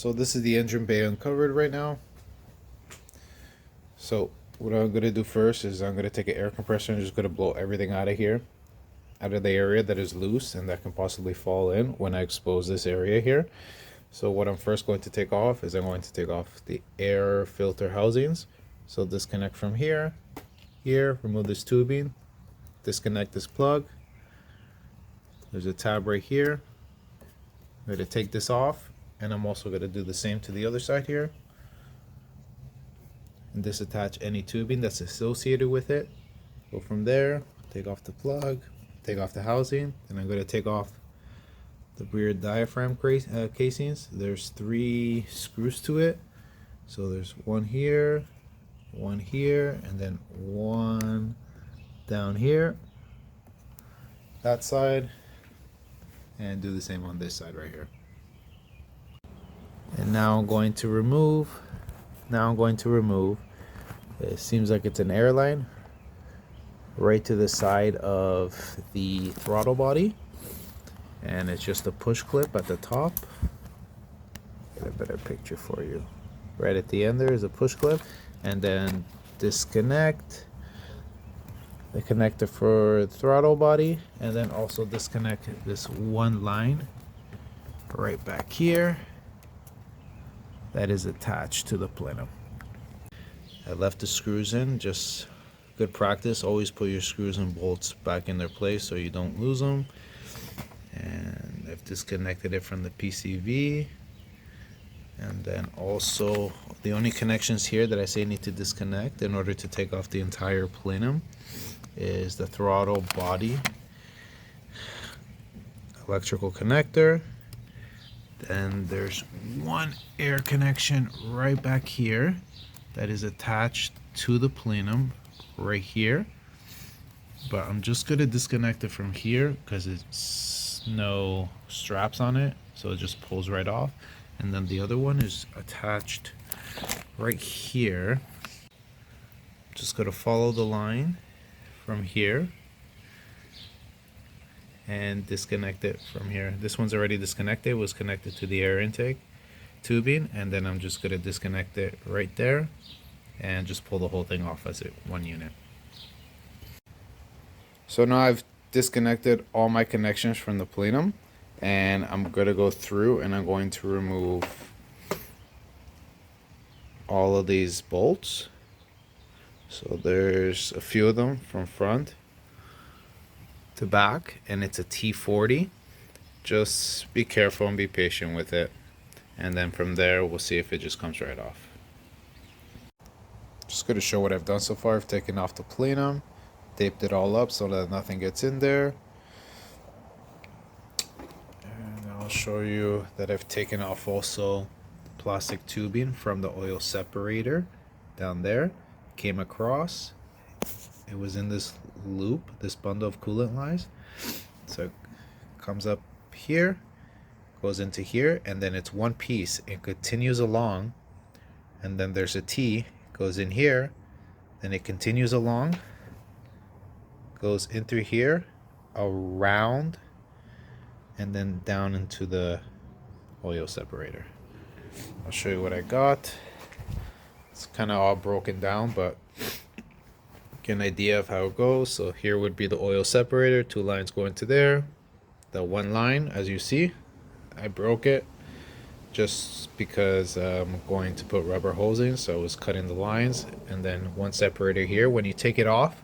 So this is the engine bay uncovered right now. So what I'm going to do first is I'm going to take an air compressor and just going to blow everything out of here, out of the area that is loose and that can possibly fall in when I expose this area here. So what I'm first going to take off is I'm going to take off the air filter housings. So disconnect from here, remove this tubing, disconnect this plug. There's a tab right here. I'm going to take this off, and I'm also going to do the same to the other side here. And disattach any tubing that's associated with it. Go from there, take off the plug, take off the housing, and I'm going to take off the rear diaphragm casings. There's 3 screws to it. So there's one here, and then one down here, that side, and do the same on this side right here. And now I'm going to remove, it seems like it's an air line right to the side of the throttle body, and it's just a push clip at the top. Get a better picture for you. Right at the end there is a push clip, and then disconnect the connector for the throttle body, and then also disconnect this one line right back here that is attached to the plenum. I left the screws in, just good practice. Always put your screws and bolts back in their place so you don't lose them. And I've disconnected it from the PCV. And then also the only connections here that I say need to disconnect in order to take off the entire plenum is the throttle body electrical connector. Then there's one air connection right back here that is attached to the plenum right here, but I'm just going to disconnect it from here because it's no straps on it, so it just pulls right off. And then the other one is attached right here. Just going to follow the line from here and disconnect it from here. This one's already disconnected, it was connected to the air intake tubing, and then I'm just going to disconnect it right there and just pull the whole thing off as one unit. So now I've disconnected all my connections from the plenum, and I'm going to go through and I'm going to remove all of these bolts. So there's a few of them from front to back, and it's a T40. Just be careful and be patient with it, and then from there we'll see if it just comes right off. Just going to show what I've done so far. I've taken off the plenum, taped it all up so that nothing gets in there, and I'll show you that I've taken off also plastic tubing from the oil separator down there. Came across, it was in this loop, this bundle of coolant lines, so it comes up here, goes into here, and then it's one piece. It continues along, and then there's a T, goes in here, then it continues along, goes in through here, around, and then down into the oil separator. I'll show you what I got. It's kind of all broken down, but get an idea of how it goes. So here would be the oil separator, 2 lines going to there. The one line, as you see, I broke it just because I'm going to put rubber hosing, so I was cutting the lines. And then one separator here. When you take it off,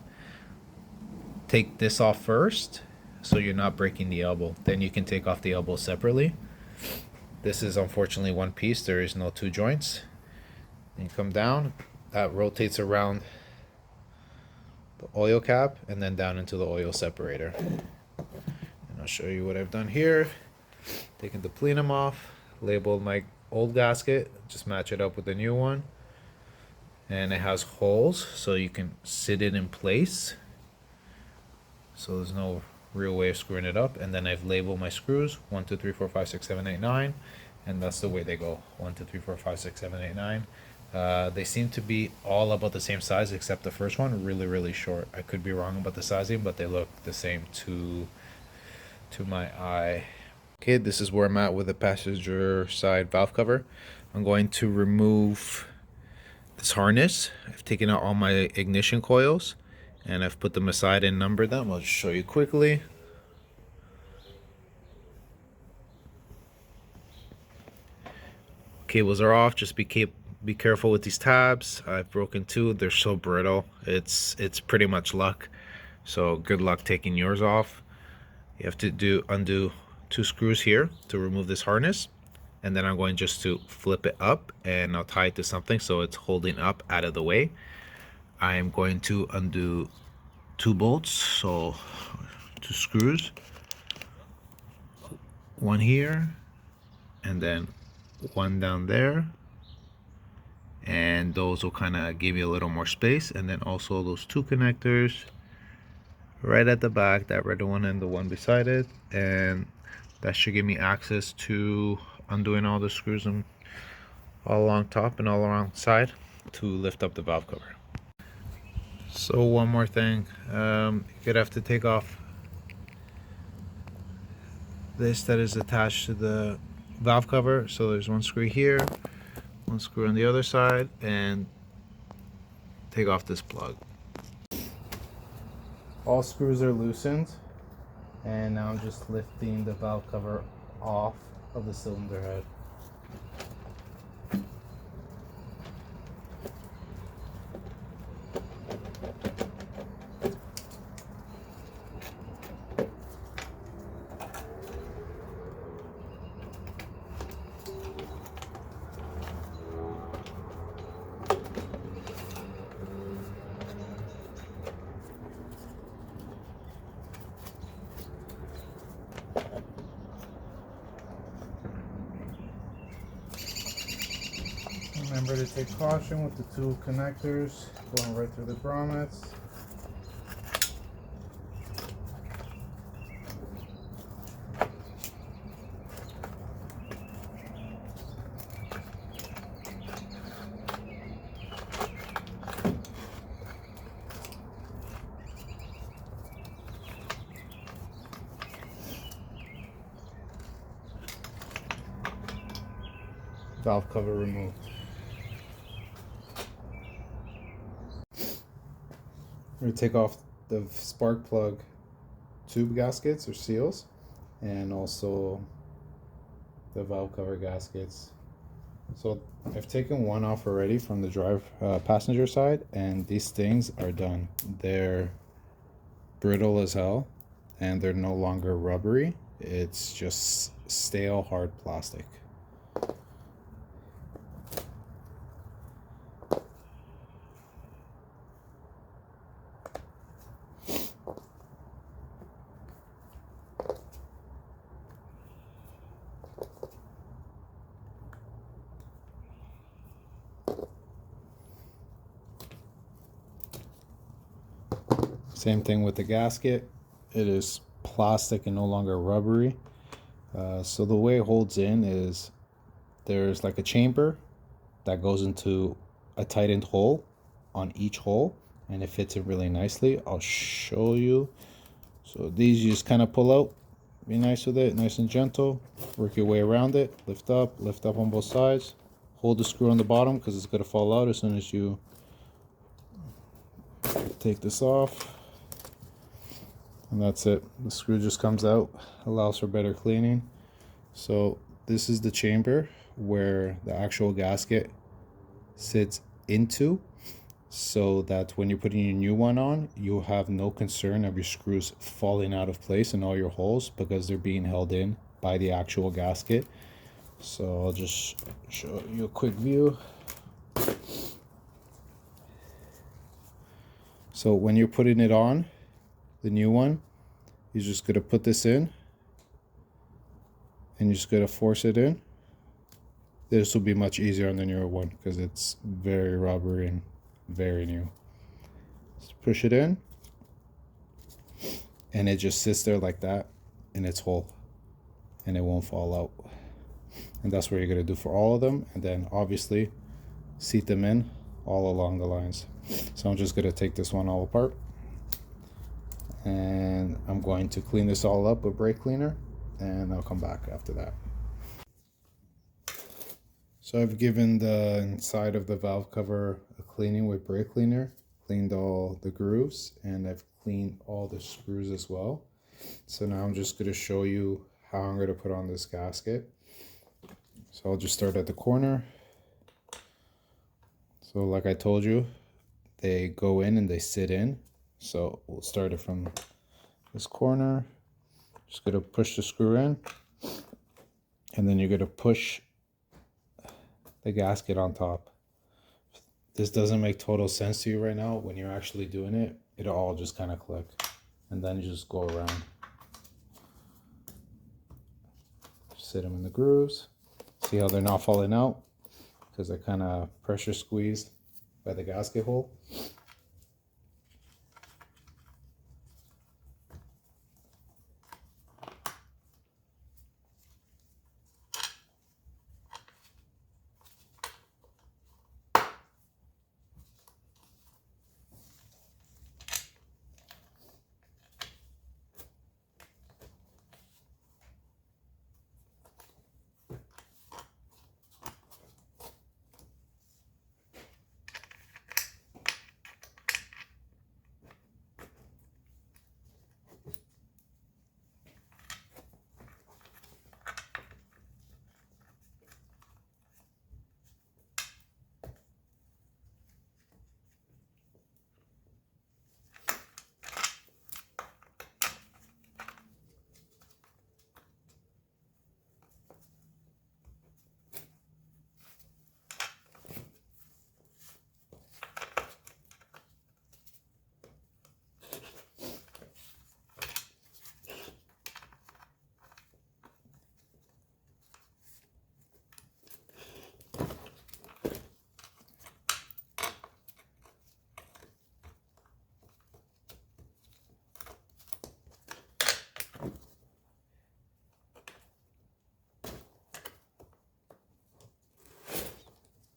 take this off first so you're not breaking the elbow. Then you can take off the elbow separately. This is unfortunately one piece, there is no 2 joints. And you come down, that rotates around the oil cap and then down into the oil separator. And I'll show you what I've done here. Taking the plenum off, labeled my old gasket, just match it up with the new one. And it has holes so you can sit it in place. So there's no real way of screwing it up. And then I've labeled my screws 1, 2, 3, 4, 5, 6, 7, 8, 9, and that's the way they go. 1, 2, 3, 4, 5, 6, 7, 8, 9. They seem to be all about the same size except the first one really short. I could be wrong about the sizing, but they look the same to my eye. Okay, this is where I'm at with the passenger side valve cover. I'm going to remove this harness. I've taken out all my ignition coils and I've put them aside and numbered them. I'll just show you quickly. Cables are off. Just be careful with these tabs. I've broken two. They're so brittle. It's pretty much luck. So good luck taking yours off. You have to undo 2 screws here to remove this harness, and then I'm going just to flip it up and I'll tie it to something so it's holding up out of the way. I am going to undo 2 bolts, so 2 screws, one here and then one down there, and those will kind of give you a little more space. And then also those 2 connectors right at the back, that red one and the one beside it, and that should give me access to undoing all the screws and all along top and all around side to lift up the valve cover. So one more thing, you're gonna have to take off this that is attached to the valve cover. So there's 1 screw here, 1 screw on the other side, and take off this plug. All screws are loosened, and now I'm just lifting the valve cover off of the cylinder head. Remember to take caution with the 2 connectors going right through the grommets. Valve cover removed. We're going to take off the spark plug tube gaskets or seals, and also the valve cover gaskets. So I've taken one off already from the passenger side, and these things are done. They're brittle as hell and they're no longer rubbery. It's just stale hard plastic. Same thing with the gasket. It is plastic and no longer rubbery. So the way it holds in is there's like a chamber that goes into a tightened hole on each hole, and it fits it really nicely. I'll show you. So these you just kind of pull out, be nice with it, nice and gentle, work your way around it, lift up on both sides, hold the screw on the bottom because it's going to fall out as soon as you take this off. And that's it. The screw just comes out, allows for better cleaning. So this is the chamber where the actual gasket sits into, so that when you're putting your new one on, you have no concern of your screws falling out of place in all your holes because they're being held in by the actual gasket. So I'll just show you a quick view. So when you're putting it on, the new one, you're just going to put this in and you're just going to force it in. This will be much easier on the newer one because it's very rubbery and very new. Just push it in and it just sits there like that in its hole and it won't fall out. And that's what you're going to do for all of them, and then obviously seat them in all along the lines. So I'm just going to take this one all apart, and I'm going to clean this all up with brake cleaner, and I'll come back after that. So I've given the inside of the valve cover a cleaning with brake cleaner, cleaned all the grooves, and I've cleaned all the screws as well. So now I'm just going to show you how I'm going to put on this gasket. So I'll just start at the corner. So like I told you, they go in and they sit in. So we'll start it from this corner. Just going to push the screw in, and then you're going to push the gasket on top. This doesn't make total sense to you right now. When you're actually doing it, it'll all just kind of click, and then you just go around. Sit them in the grooves. See how they're not falling out? Because they're kind of pressure squeezed by the gasket hole.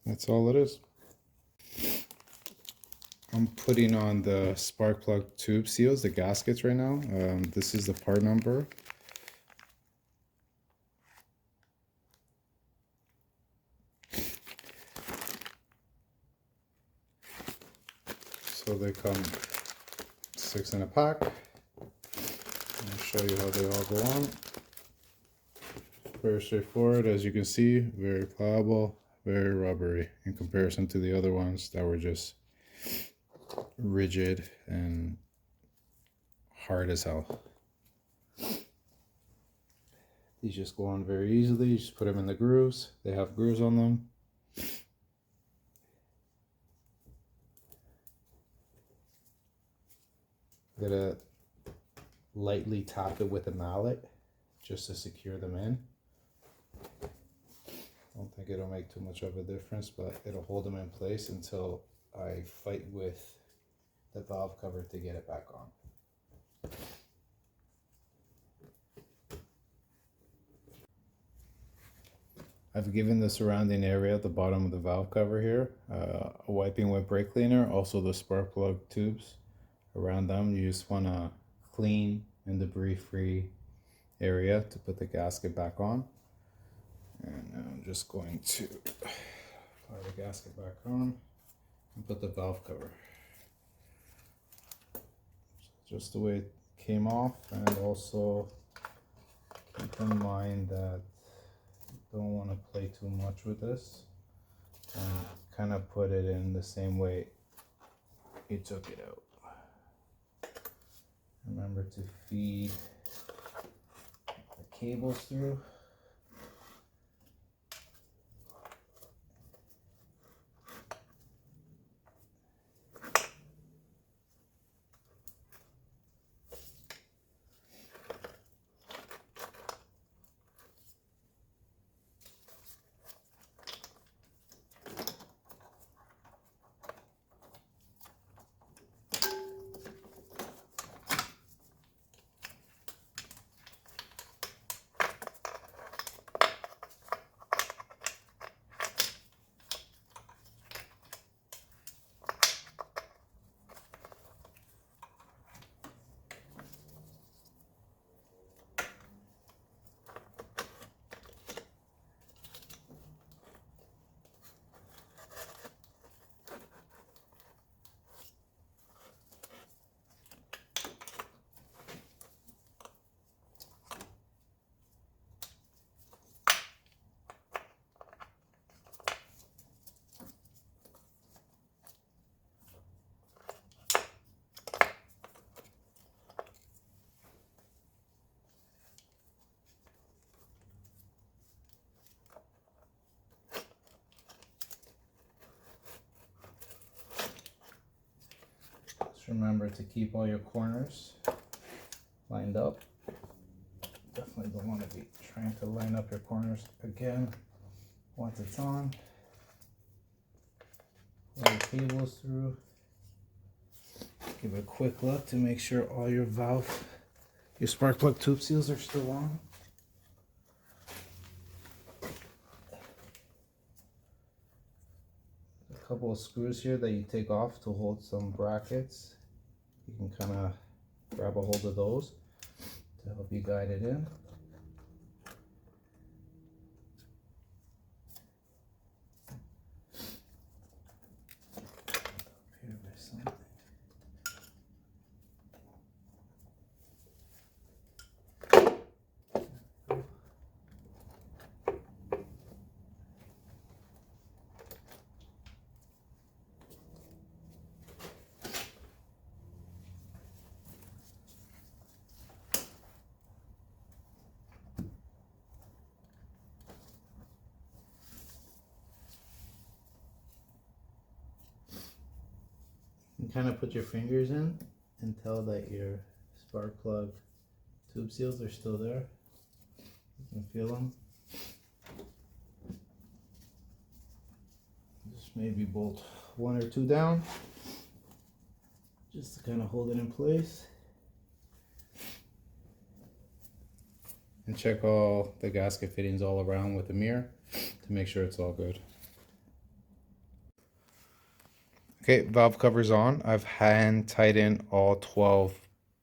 That's all it is. I'm putting on the spark plug tube seals, the gaskets right now. This is the part number. So they come 6 in a pack. I'll show you how they all go on. Very straightforward, as you can see, very pliable, very rubbery in comparison to the other ones that were just rigid and hard as hell. These just go on very easily. You just put them in the grooves. They have grooves on them. I'm gonna lightly tap it with a mallet just to secure them in. I don't think it'll make too much of a difference, but it'll hold them in place until I fight with the valve cover to get it back on. I've given the surrounding area at the bottom of the valve cover here a wiping with brake cleaner, also the spark plug tubes around them. You just want to clean and debris free area to put the gasket back on. And I'm just going to fire the gasket back on and put the valve cover. Just the way it came off, and also keep in mind that you don't want to play too much with this, and kind of put it in the same way you took it out. Remember to feed the cables through. remember to keep all your corners lined up. Definitely don't want to be trying to line up your corners again once it's on. Run the cables through. Give a quick look to make sure all your spark plug tube seals are still on. A couple of screws here that you take off to hold some brackets. You can kind of grab a hold of those to help you guide it in. Here by something. You kind of put your fingers in and tell that your spark plug tube seals are still there. You can feel them. Just maybe bolt one or two down just to kind of hold it in place. And check all the gasket fittings all around with the mirror to make sure it's all good. Okay, valve cover's on. I've hand tightened all 12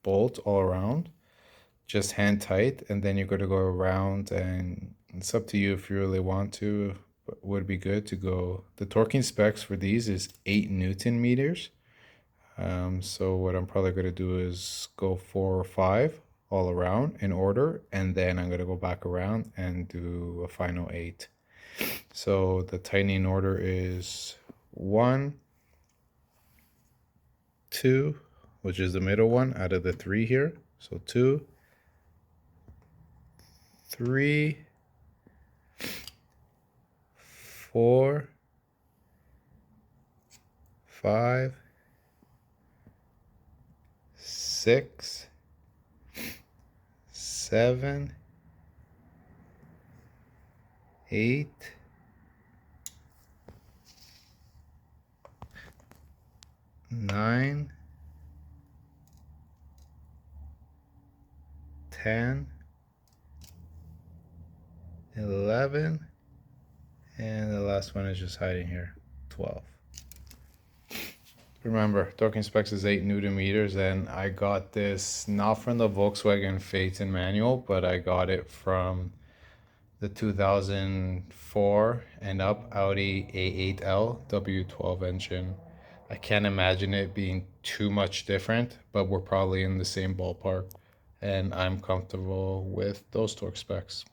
bolts all around. Just hand tight, and then you're going to go around, and it's up to you if you really want to, but would be good to go. The torquing specs for these is 8 Newton meters. So what I'm probably going to do is go 4 or 5 all around in order, and then I'm going to go back around and do a final 8. So the tightening order is 1, 2, which is the middle one out of the 3 here. So 2, 3, 4, 5, 6, 7, 8, 9, 10, 11, and the last one is just hiding here, 12. Remember, torquing specs is 8 Newton meters, and I got this not from the Volkswagen Phaeton manual, but I got it from the 2004 and up Audi A8L W12 engine. I can't imagine it being too much different, but we're probably in the same ballpark, and I'm comfortable with those torque specs.